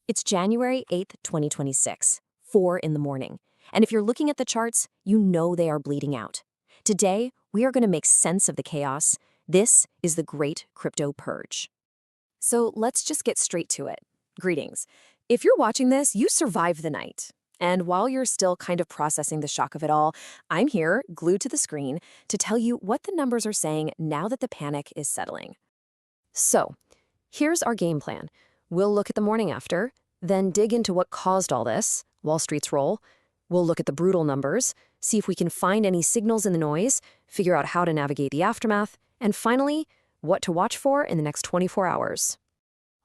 It's January 8th, 2026, 4 in the morning. And if you're looking at the charts, you know they are bleeding out. Today, we are going to make sense of the chaos. This is the Great Crypto Purge. So let's just get straight to it. Greetings. If you're watching this, you survived the night. And while you're still kind of processing the shock of it all, I'm here, glued to the screen, to tell you what the numbers are saying now that the panic is settling. So, here's our game plan. We'll look at the morning after, then dig into what caused all this, Wall Street's role. We'll look at the brutal numbers, see if we can find any signals in the noise, figure out how to navigate the aftermath, and finally, what to watch for in the next 24 hours.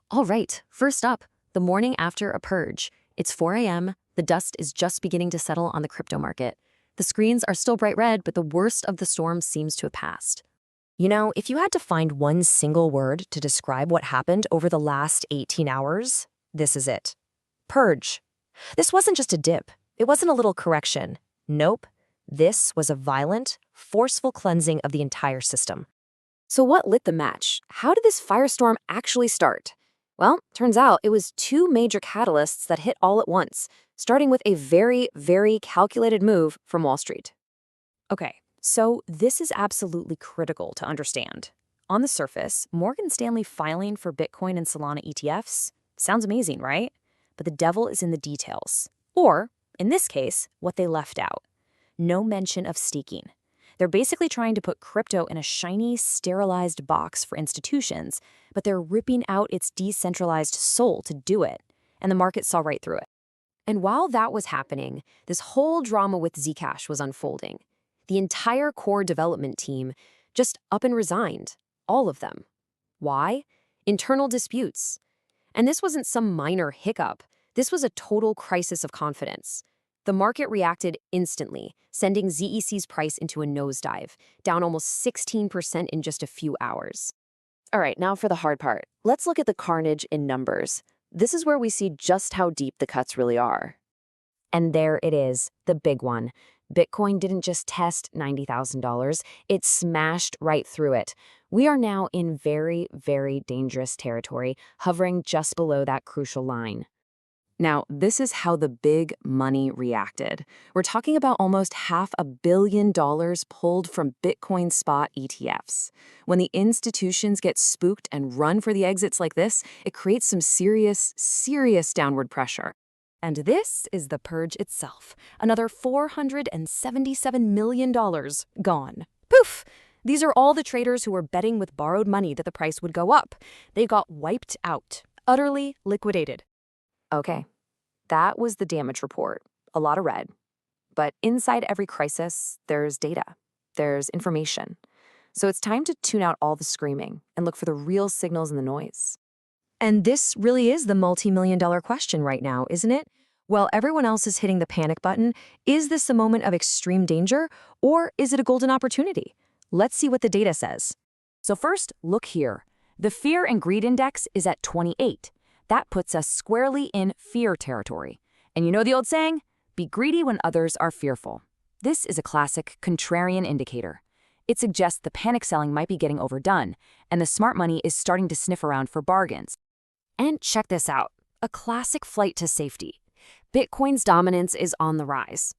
All right, first up, the morning after a purge. It's 4 a.m., the dust is just beginning to settle on the crypto market. The screens are still bright red, but the worst of the storm seems to have passed. You know, if you had to find one single word to describe what happened over the last 18 hours, this is it. Purge. This wasn't just a dip. It wasn't a little correction. Nope. This was a violent, forceful cleansing of the entire system. So what lit the match? How did this firestorm actually start? Well, turns out it was two major catalysts that hit all at once, starting with a very, very calculated move from Wall Street. Okay. So this is absolutely critical to understand. On the surface, Morgan Stanley filing for Bitcoin and Solana ETFs sounds amazing, right? But the devil is in the details. Or, in this case, what they left out. No mention of staking. They're basically trying to put crypto in a shiny, sterilized box for institutions, but they're ripping out its decentralized soul to do it, and the market saw right through it. And while that was happening, this whole drama with Zcash was unfolding. The entire core development team just up and resigned. All of them. Why? Internal disputes. And this wasn't some minor hiccup. This was a total crisis of confidence. The market reacted instantly, sending ZEC's price into a nosedive, down almost 16% in just a few hours. All right, now for the hard part. Let's look at the carnage in numbers. This is where we see just how deep the cuts really are. And there it is, the big one. Bitcoin didn't just test $90,000, it smashed right through it. We are now in very, very dangerous territory, hovering just below that crucial line. Now, this is how the big money reacted. We're talking about almost $500 million pulled from Bitcoin spot ETFs. When the institutions get spooked and run for the exits like this, it creates some serious, serious downward pressure. And this is the purge itself. Another $477 million gone. Poof! These are all the traders who were betting with borrowed money that the price would go up. They got wiped out, utterly liquidated. Okay, that was the damage report. A lot of red. But inside every crisis, there's data. There's information. So it's time to tune out all the screaming and look for the real signals in the noise. And this really is the multi-million-dollar question right now, isn't it? While everyone else is hitting the panic button, is this a moment of extreme danger, or is it a golden opportunity? Let's see what the data says. So first, look here. The Fear and Greed Index is at 28. That puts us squarely in fear territory. And you know the old saying? Be greedy when others are fearful. This is a classic contrarian indicator. It suggests the panic selling might be getting overdone, and the smart money is starting to sniff around for bargains. And check this out, a classic flight to safety. Bitcoin's dominance is on the rise.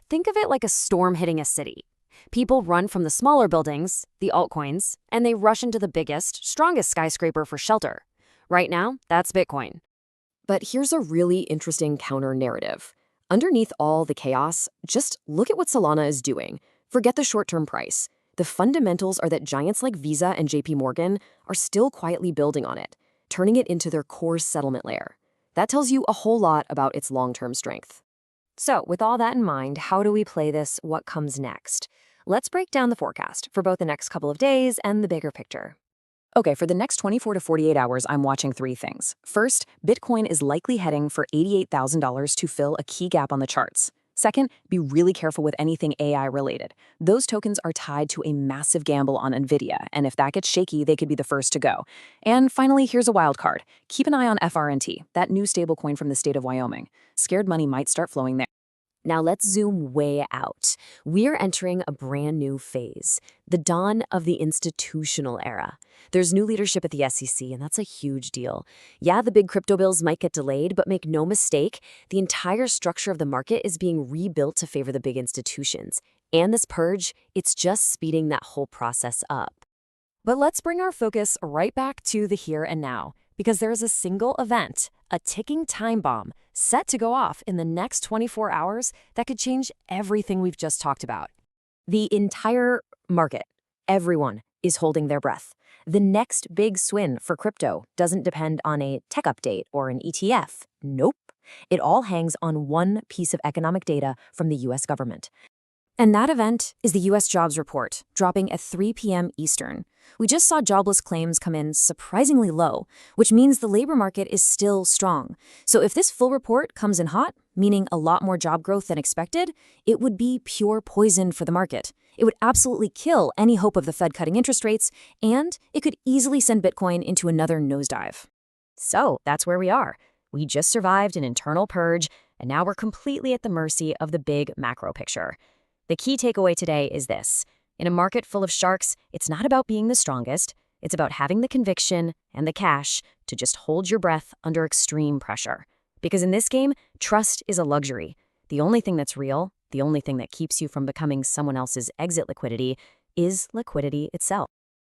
Think of it like a storm hitting a city. People run from the smaller buildings, the altcoins, and they rush into the biggest, strongest skyscraper for shelter. Right now, that's Bitcoin. But here's a really interesting counter-narrative. Underneath all the chaos, just look at what Solana is doing. Forget the short-term price. The fundamentals are that giants like Visa and JP Morgan are still quietly building on it, turning it into their core settlement layer. That tells you a whole lot about its long-term strength. So, with all that in mind, how do we play this? What comes next? Let's break down the forecast for both the next couple of days and the bigger picture. Okay, for the next 24 to 48 hours, I'm watching three things. First, Bitcoin is likely heading for $88,000 to fill a key gap on the charts. Second, be really careful with anything AI related. Those tokens are tied to a massive gamble on NVIDIA, and if that gets shaky, they could be the first to go. And finally, here's a wild card. Keep an eye on FRNT, that new stablecoin from the state of Wyoming. Scared money might start flowing there. Now let's zoom way out. We're entering a brand new phase, the dawn of the institutional era. There's new leadership at the SEC, and that's a huge deal. Yeah, the big crypto bills might get delayed, but make no mistake, the entire structure of the market is being rebuilt to favor the big institutions. And this purge, it's just speeding that whole process up. But let's bring our focus right back to the here and now, because there is a single event, a ticking time bomb, set to go off in the next 24 hours that could change everything we've just talked about. The entire market, everyone, is holding their breath. The next big swing for crypto doesn't depend on a tech update or an ETF. Nope. It all hangs on one piece of economic data from the US government. And that event is the U.S. jobs report, dropping at 3 p.m. Eastern. We just saw jobless claims come in surprisingly low, which means the labor market is still strong. So if this full report comes in hot, meaning a lot more job growth than expected, it would be pure poison for the market. It would absolutely kill any hope of the Fed cutting interest rates, and it could easily send Bitcoin into another nosedive. So that's where we are. We just survived an internal purge, and now we're completely at the mercy of the big macro picture. The key takeaway today is this. In a market full of sharks, it's not about being the strongest. It's about having the conviction and the cash to just hold your breath under extreme pressure. Because in this game, trust is a luxury. The only thing that's real, the only thing that keeps you from becoming someone else's exit liquidity, is liquidity itself.